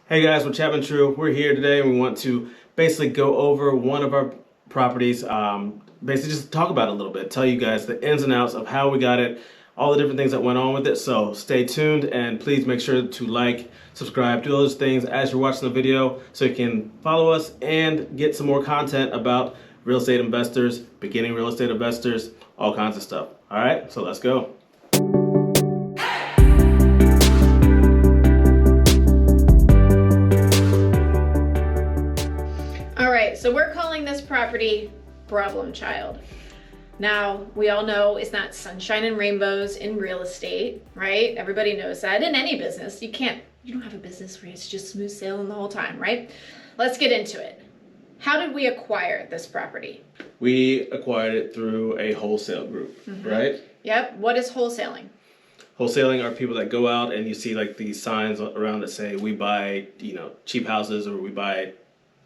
Hey guys, we're Chapman TRU. We're here today and we want to basically go over one of our properties, basically just talk about it a little bit, tell you guys the ins and outs of how we got it, all the different things that went on with it. So stay tuned and please make sure to like, subscribe, do those things as you're watching the video so you can follow us and get some more content about real estate investors, beginning real estate investors, all kinds of stuff. All right, so let's go. So we're calling this property Problem Child. Now, we all know it's not sunshine and rainbows in real estate, right? Everybody knows that. In any business, you don't have a business where it's just smooth sailing the whole time, right? Let's get into it. How did we acquire this property? We acquired it through a wholesale group, right? Yep. What is wholesaling? Wholesaling are people that go out and you see like these signs around that say we buy, cheap houses, or we buy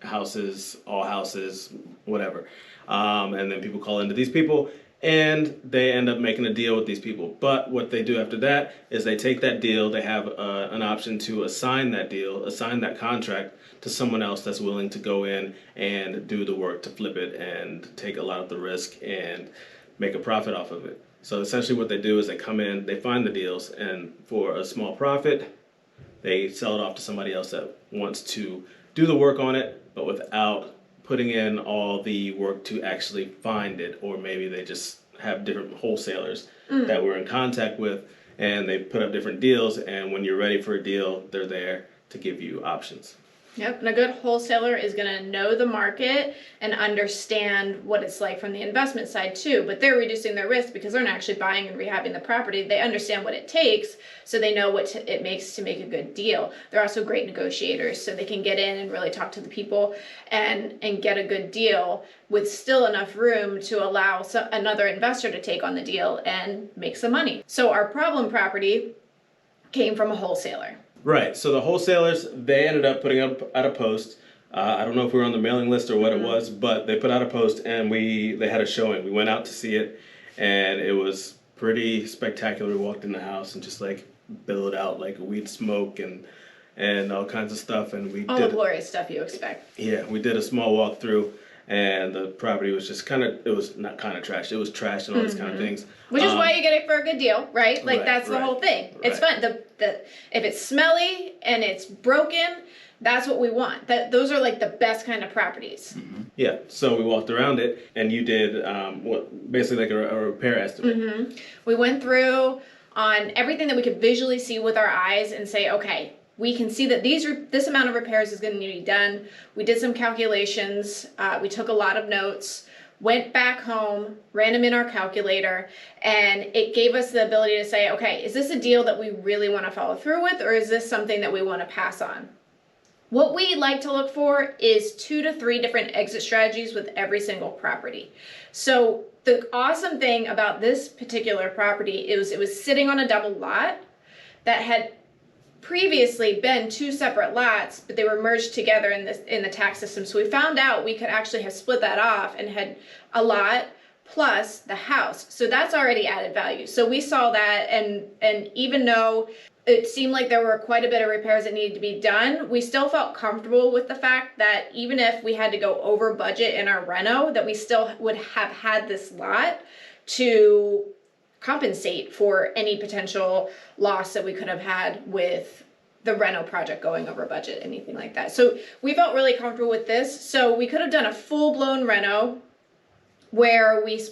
houses, all houses, whatever. And then people call into these people and they end up making a deal with these people. But what they do after that is they take that deal, they have an option to assign that deal, assign that contract to someone else that's willing to go in and do the work to flip it and take a lot of the risk and make a profit off of it. So essentially what they do is they come in, they find the deals, and for a small profit, they sell it off to somebody else that wants to do the work on it, but without putting in all the work to actually find it. Or maybe they just have different wholesalers that we're in contact with and they put up different deals, and when you're ready for a deal, they're there to give you options. Yep, and a good wholesaler is going to know the market and understand what it's like from the investment side too, but they're reducing their risk because they're not actually buying and rehabbing the property. They understand what it takes, so they know what it makes to make a good deal. They're also great negotiators, so they can get in and really talk to the people and get a good deal with still enough room to allow another investor to take on the deal and make some money. So our problem property came from a wholesaler. Right, so the wholesalers, they ended up putting up at a post. I don't know if we were on the mailing list or what it was, but they put out a post and they had a showing. We went out to see it and it was pretty spectacular. We walked in the house and just like billowed out like weed smoke and all kinds of stuff. And we all did the glorious stuff you expect. Yeah, we did a small walkthrough and the property was just it was not kind of trashed, it was trashed and all these kind of things. Which is why you get it for a good deal, right? Like that's the whole thing. It's fun. If it's smelly and it's broken, that's what we want. Those are like the best kind of properties. Yeah, so we walked around it and you did basically like a repair estimate. We went through on everything that we could visually see with our eyes and say, okay, we can see that this amount of repairs is going to need to be done. We did some calculations. We took a lot of notes, went back home, ran them in our calculator, and it gave us the ability to say, okay, is this a deal that we really want to follow through with, or is this something that we want to pass on? What we like to look for is 2 to 3 different exit strategies with every single property. So the awesome thing about this particular property is it was sitting on a double lot that had previously been 2 separate lots, but they were merged together in the tax system. So we found out we could actually have split that off and had a lot plus the house. So that's already added value. So we saw that, and even though it seemed like there were quite a bit of repairs that needed to be done, we still felt comfortable with the fact that even if we had to go over budget in our reno, that we still would have had this lot to compensate for any potential loss that we could have had with the reno project going over budget, anything like that. So we felt really comfortable with this. So we could have done a full-blown reno where we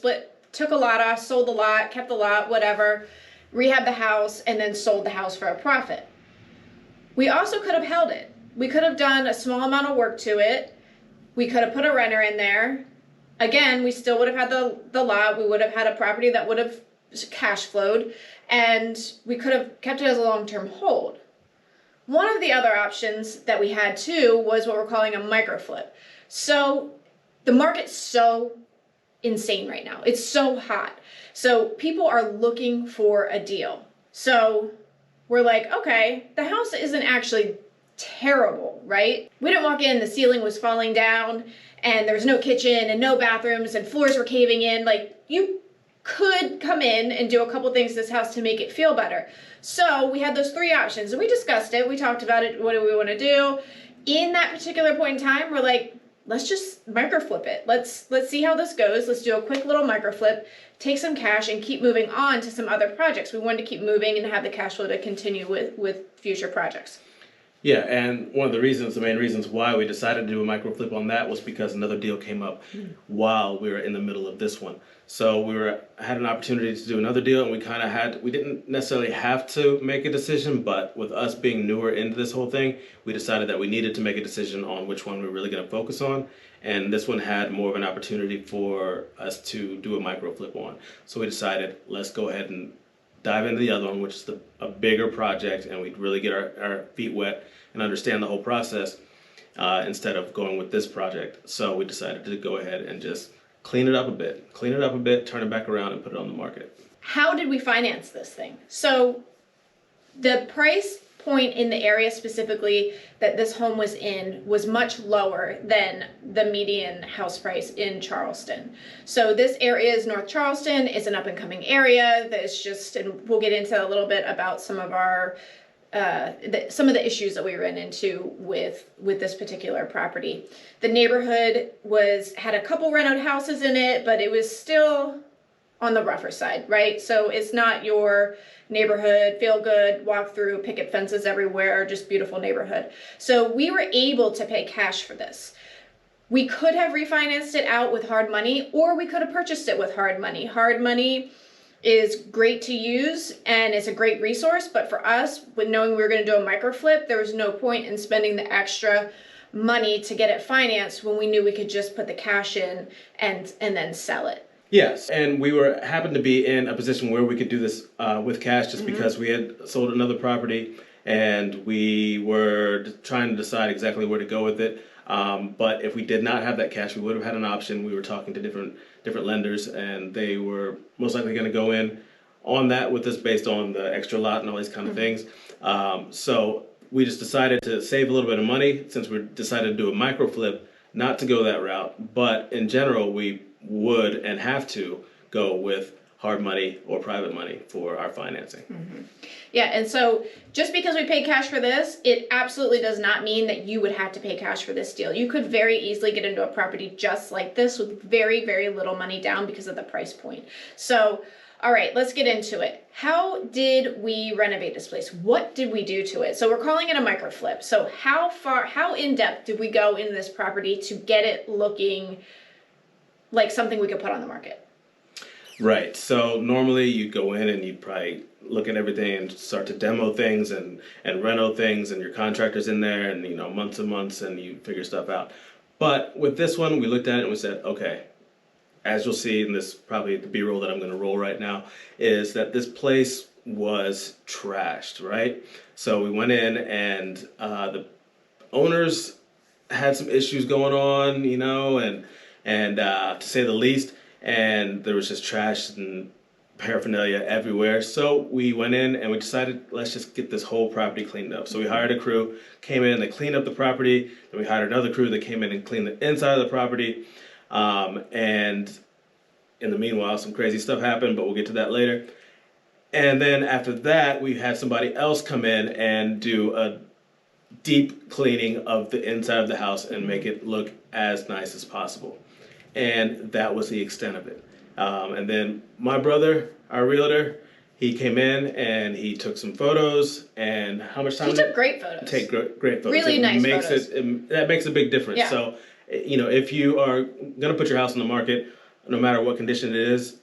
took a lot off, sold the lot, kept the lot, whatever, rehabbed the house, and then sold the house for a profit. We also could have held it. We could have done a small amount of work to it. We could have put a renter in there. Again, we still would have had the lot. We would have had a property that would have cash flowed, and we could have kept it as a long-term hold. One of the other options that we had too was what we're calling a micro flip. So the market's so insane right now. It's so hot. So people are looking for a deal. So we're like, okay, the house isn't actually terrible, right? We didn't walk in, the ceiling was falling down and there was no kitchen and no bathrooms and floors were caving in. Like, you could come in and do a couple things to this house to make it feel better. So we had those three options and we discussed it. We talked about it. What do we want to do? In that particular point in time, we're like, let's just micro flip it. Let's see how this goes. Let's do a quick little micro flip, take some cash and keep moving on to some other projects. We wanted to keep moving and have the cash flow to continue with future projects. Yeah, and one of the main reasons why we decided to do a micro flip on that was because another deal came up while we were in the middle of this one. So had an opportunity to do another deal, and we didn't necessarily have to make a decision, but with us being newer into this whole thing, we decided that we needed to make a decision on which one we're really going to focus on. And this one had more of an opportunity for us to do a micro flip on. So we decided, let's go ahead and dive into the other one, which is a bigger project, and we'd really get our feet wet and understand the whole process instead of going with this project. So we decided to go ahead and just clean it up a bit, turn it back around and put it on the market. How did we finance this thing? So the price point in the area specifically that this home was in was much lower than the median house price in Charleston. So this area is North Charleston. It's an up and coming area that's just, and we'll get into a little bit about some of our some of the issues that we ran into with this particular property. The neighborhood had a couple rented houses in it, but it was still on the rougher side, right? So it's not your neighborhood, feel good, walk through, picket fences everywhere, just beautiful neighborhood. So we were able to pay cash for this. We could have refinanced it out with hard money, or we could have purchased it with hard money. Hard money is great to use and it's a great resource, but for us, with knowing we were going to do a micro flip, there was no point in spending the extra money to get it financed when we knew we could just put the cash in and then sell it. Yes, and we happened to be in a position where we could do this with cash just because we had sold another property and we were trying to decide exactly where to go with it. But if we did not have that cash, we would have had an option. We were talking to different lenders, and they were most likely going to go in on that with us based on the extra lot and all these kind of things. So we just decided to save a little bit of money since we decided to do a micro flip, not to go that route. But in general, we would and have to go with hard money or private money for our financing. Yeah, and so just because we pay cash for this, it absolutely does not mean that you would have to pay cash for this deal. You could very easily get into a property just like this with very, very little money down because of the price point. So, all right, let's get into it. How did we renovate this place? What did we do to it? So we're calling it a micro flip. So how in depth did we go into this property to get it looking like something we could put on the market? Right. So normally you'd go in and you'd probably look at everything and start to demo things and reno things, and your contractor's in there and, months and months, and you figure stuff out. But with this one, we looked at it and we said, okay, as you'll see in this, probably the B-roll that I'm going to roll right now, is that this place was trashed, right? So we went in and the owners had some issues going on, and to say the least, and there was just trash and paraphernalia everywhere. So we went in and we decided, let's just get this whole property cleaned up. So we hired a crew, came in, they cleaned up the property. Then we hired another crew that came in and cleaned the inside of the property. And in the meanwhile, some crazy stuff happened, but we'll get to that later. And then after that, we had somebody else come in and do a deep cleaning of the inside of the house and make it look as nice as possible. And that was the extent of it. And then my brother, our realtor, he came in and he took some photos. And how much time? He took great photos. Take great photos. Really nice photos. That makes a big difference. Yeah. So, if you are going to put your house on the market, no matter what condition it is,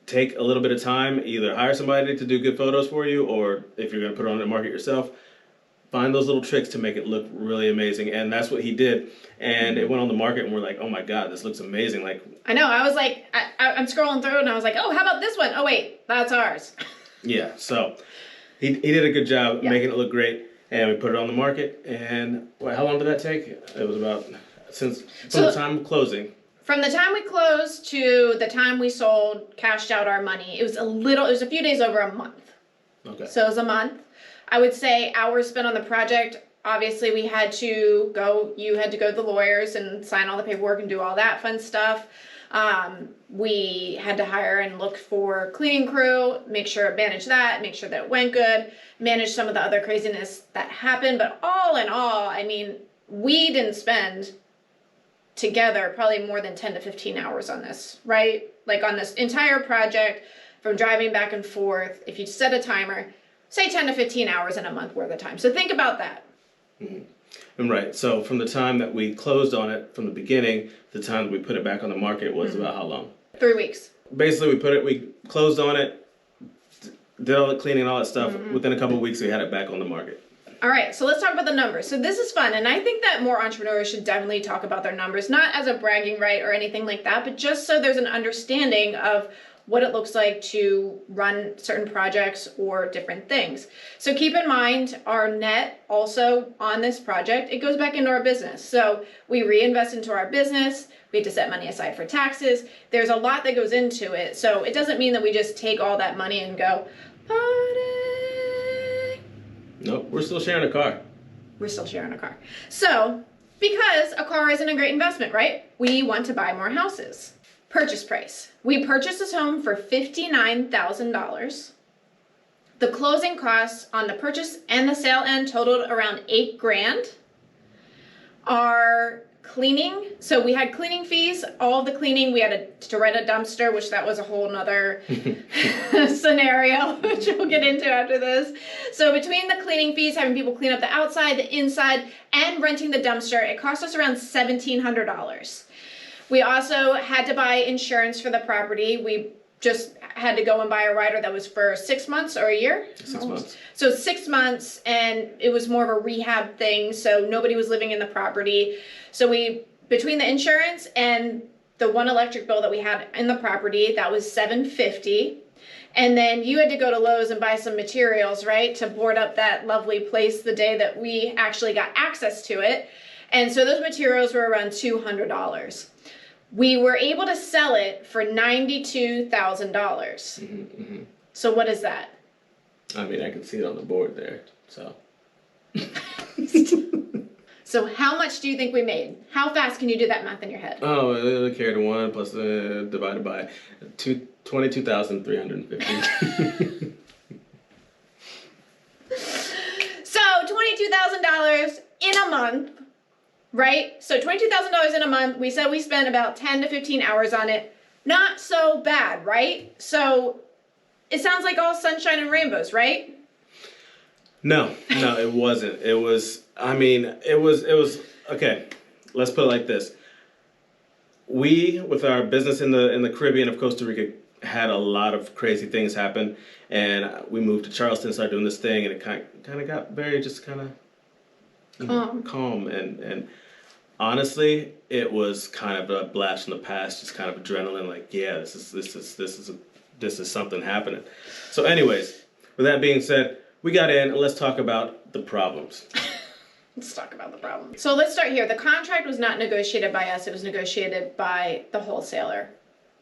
take a little bit of time. Either hire somebody to do good photos for you, or if you're going to put it on the market yourself, find those little tricks to make it look really amazing. And that's what he did. And it went on the market and we're like, oh my God, this looks amazing. Like, I know, I was like, I'm scrolling through and I was like, oh, how about this one? Oh wait, that's ours. Yeah, so he did a good job making it look great. And we put it on the market. And how long did that take? It was about, from the time of closing. From the time we closed to the time we sold, cashed out our money, it was a few days over a month. Okay. So it was a month. I would say hours spent on the project. Obviously, you had to go to the lawyers and sign all the paperwork and do all that fun stuff. We had to hire and look for cleaning crew, manage that, make sure that it went good, manage some of the other craziness that happened. But all in all, I mean, we didn't spend together probably more than 10 to 15 hours on this, right? Like on this entire project, from driving back and forth, if you set a timer, say 10 to 15 hours in a month worth of time. So think about that. Mm-hmm. And right. So from the time that we closed on it from the beginning, the time that we put it back on the market was about how long? 3 weeks. Basically, we closed on it, did all the cleaning and all that stuff. Within a couple of weeks, we had it back on the market. All right, so let's talk about the numbers. So this is fun, and I think that more entrepreneurs should definitely talk about their numbers, not as a bragging right or anything like that, but just so there's an understanding of what it looks like to run certain projects or different things. So keep in mind our net also on this project, it goes back into our business. So we reinvest into our business, we have to set money aside for taxes. There's a lot that goes into it. So it doesn't mean that we just take all that money and go, party. Nope, we're still sharing a car. We're still sharing a car. So, because a car isn't a great investment, right? We want to buy more houses. Purchase price. We purchased this home for $59,000. The closing costs on the purchase and the sale end totaled around $8,000. Our cleaning, so we had cleaning fees, all the cleaning, we had to rent a dumpster, which that was a whole nother scenario, which we'll get into after this. So between the cleaning fees, having people clean up the outside, the inside, and renting the dumpster, it cost us around $1,700. We also had to buy insurance for the property. We just had to go and buy a rider that was for 6 months or a year? 6 months. So 6 months, and it was more of a rehab thing, so nobody was living in the property. So we, between the insurance and the one electric bill that we had in the property, that was $750. And then you had to go to Lowe's and buy some materials, right, to board up that lovely place the day that we actually got access to it. And so those materials were around $200. We were able to sell it for $92,000. So what is that? I mean, I can see it on the board there, so. So how much do you think we made? How fast can you do that math in your head? Oh, carry to 1 plus divided by 22,350. So $22,000 in a month. Right? So $22,000 in a month. We said we spent about 10 to 15 hours on it. Not so bad, right? So it sounds like all sunshine and rainbows, right? No, it wasn't. It was, okay, let's put it like this. We, with our business in the Caribbean of Costa Rica, had a lot of crazy things happen. And we moved to Charleston, started doing this thing, and it kind of got very just kind of calm. And honestly, it was kind of a blast from the past, just kind of adrenaline, like, yeah, this is something happening. So anyways, with that being said, we got in, and let's talk about the problems. Let's talk about the problem. So let's start here. The contract was not negotiated by us, it was negotiated by the wholesaler.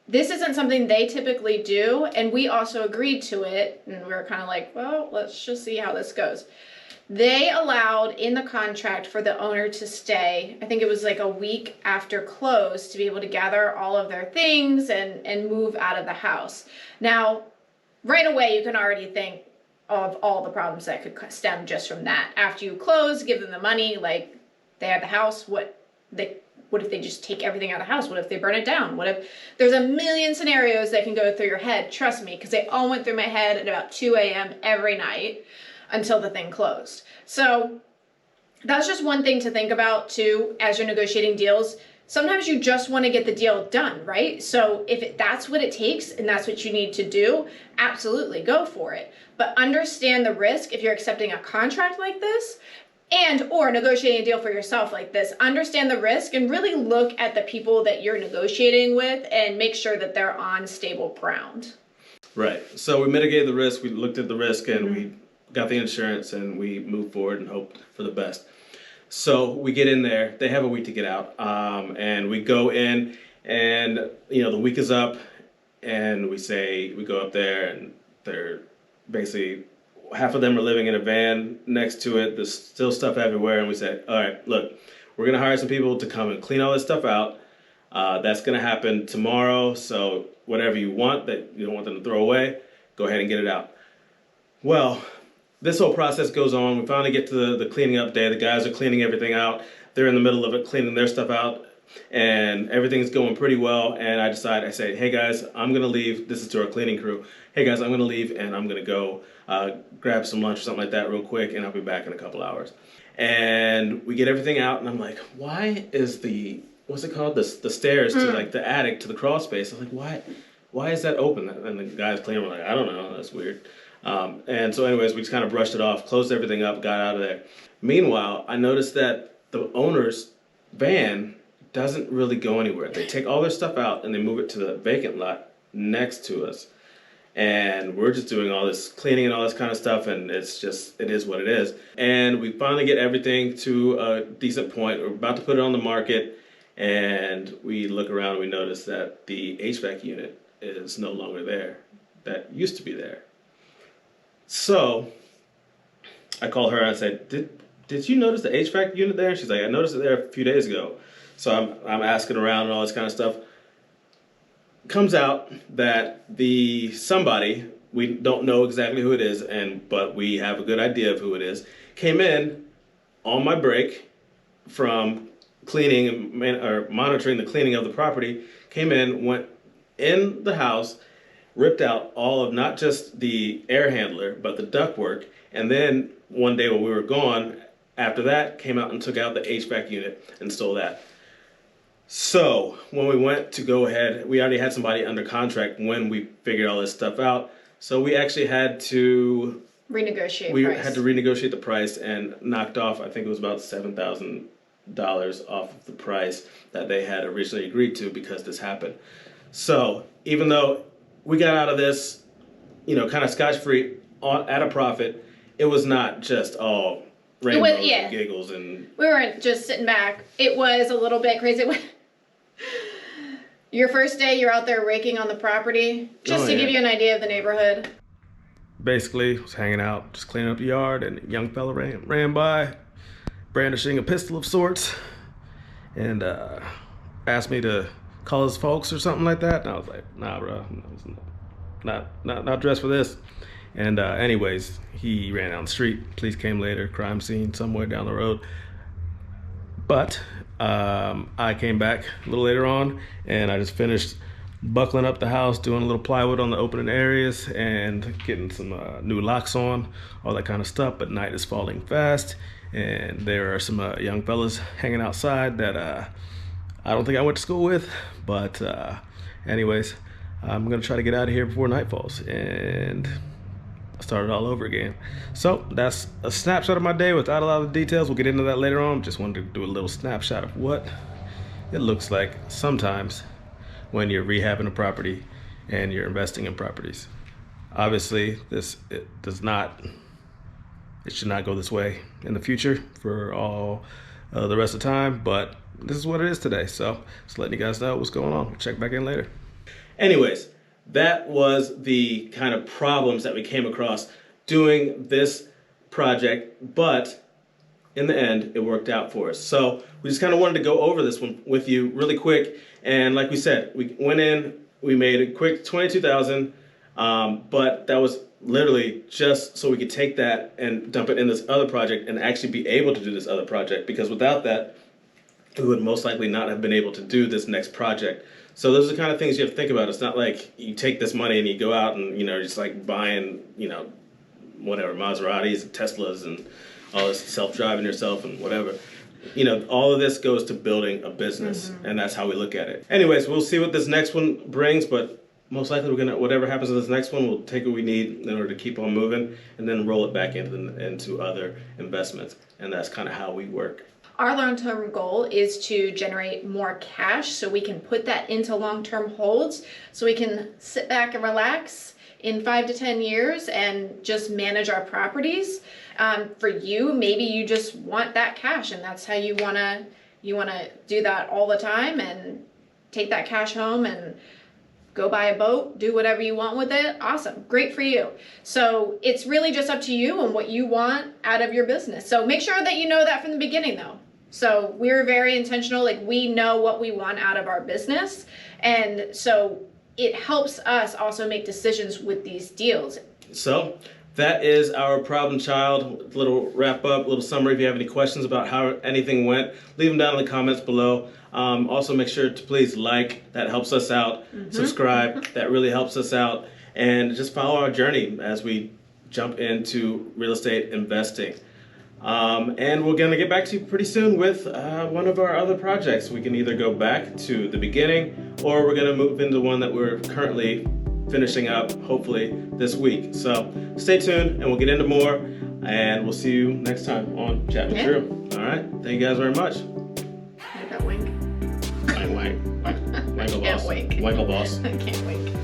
This isn't something they typically do, and we also agreed to it, and we were kind of like, well, let's just see how this goes. They allowed in the contract for the owner to stay, I think it was like a week after close, to be able to gather all of their things and move out of the house. Now, right away, you can already think of all the problems that could stem just from that. After you close, give them the money, like, they have the house, what if they just take everything out of the house? What if they burn it down? What if there's a million scenarios that can go through your head, trust me, because they all went through my head at about 2 a.m. every night until the thing closed. So that's just one thing to think about too as you're negotiating deals. Sometimes you just want to get the deal done, right? So if that's what it takes and that's what you need to do, absolutely go for it. But understand the risk if you're accepting a contract like this or negotiating a deal for yourself like this. Understand the risk and really look at the people that you're negotiating with and make sure that they're on stable ground. Right. So we mitigated the risk, we looked at the risk, and we got the insurance, and we moved forward and hoped for the best. So we get in there, they have a week to get out, and we go in, and the week is up, and we go up there, and they're basically, half of them are living in a van next to it, there's still stuff everywhere, and we say, all right, look, we're gonna hire some people to come and clean all this stuff out, That's going to happen tomorrow. So whatever you want that you don't want them to throw away, go ahead and get it out. Well, this whole process goes on. We finally get to the cleaning up day. The guys are cleaning everything out. They're in the middle of it, cleaning their stuff out, and everything's going pretty well. And I say, hey guys, I'm gonna leave. This is to our cleaning crew. Hey guys, I'm gonna leave and I'm gonna go grab some lunch or something like that real quick, and I'll be back in a couple hours. And we get everything out, and I'm like, why is what's it called? The stairs to like the attic to the crawl space. I was like, why is that open? And the guys cleaning were like, I don't know, that's weird. And so anyways, we just kind of brushed it off, closed everything up, got out of there. Meanwhile, I noticed that the owner's van doesn't really go anywhere. They take all their stuff out and they move it to the vacant lot next to us. And we're just doing all this cleaning and all this kind of stuff, and it is what it is. And we finally get everything to a decent point. We're about to put it on the market, and we look around and we notice that the HVAC unit is no longer there. That used to be there. So I call her and I said, did you notice the HVAC unit there? She's like, I noticed it there a few days ago. So I'm asking around and all this kind of stuff. Comes out that somebody, we don't know exactly who it is, but we have a good idea of who it is, came in on my break from cleaning or monitoring the cleaning of the property, came in, went in the house, ripped out all of not just the air handler, but the ductwork, and then one day when we were gone, after that, came out and took out the HVAC unit and stole that. So when we went to go ahead, we already had somebody under contract when we figured all this stuff out. So we actually had to renegotiate the price and knocked off, I think it was about $7,000 off of the price that they had originally agreed to because this happened. So even though we got out of this, kind of scotch-free at a profit, it was not just all rainbows and giggles. And we weren't just sitting back. It was a little bit crazy. Your first day, you're out there raking on the property, just to give you an idea of the neighborhood. Basically, was hanging out, just cleaning up the yard, and a young fella ran by, brandishing a pistol of sorts, and asked me to call his folks or something like that. And I was like, nah, bro, not dressed for this. And anyways, he ran down the street. Police came later, crime scene somewhere down the road. But I came back a little later on, and I just finished buckling up the house, doing a little plywood on the opening areas, and getting some new locks on, all that kind of stuff. But night is falling fast, and there are some young fellas hanging outside that I don't think I went to school with. But anyways, I'm gonna try to get out of here before night falls and start it all over again. So that's a snapshot of my day without a lot of details. We'll get into that later on. Just wanted to do a little snapshot of what it looks like sometimes when you're rehabbing a property and you're investing in properties. Obviously, it should not go this way in the future for all the rest of the time, but this is what it is today. So just letting you guys know what's going on. We'll check back in later. Anyways, that was the kind of problems that we came across doing this project, but in the end, it worked out for us. So we just kind of wanted to go over this one with you really quick. And like we said, we went in, we made a quick $22,000, but that was literally just so we could take that and dump it in this other project and actually be able to do this other project, because without that, we would most likely not have been able to do this next project. So those are the kind of things you have to think about. It's not like you take this money and you go out and, just like buying, whatever, Maseratis and Teslas and all this, self-driving yourself and whatever. All of this goes to building a business, and that's how we look at it. Anyways, we'll see what this next one brings, but most likely whatever happens to this next one, we'll take what we need in order to keep on moving and then roll it back into other investments. And that's kind of how we work. Our long-term goal is to generate more cash so we can put that into long-term holds, so we can sit back and relax in 5 to 10 years and just manage our properties. For you, maybe you just want that cash, and that's how you wanna do that all the time and take that cash home and go buy a boat, do whatever you want with it. Awesome, great for you. So it's really just up to you and what you want out of your business. So make sure that you know that from the beginning though. So we're very intentional. Like, we know what we want out of our business. And so it helps us also make decisions with these deals. So that is our problem child. Little wrap up, little summary. If you have any questions about how anything went, leave them down in the comments below. Also make sure to please like, that helps us out. Subscribe, that really helps us out. And just follow our journey as we jump into real estate investing. And we're going to get back to you pretty soon with one of our other projects. We can either go back to the beginning, or we're going to move into one that we're currently finishing up, hopefully this week. So stay tuned and we'll get into more, and we'll see you next time on Chapman TRU. All right. Thank you guys very much. Look at that wink. Wank, wank. Wankle boss. Can't wink. Wankle boss. I can't wink.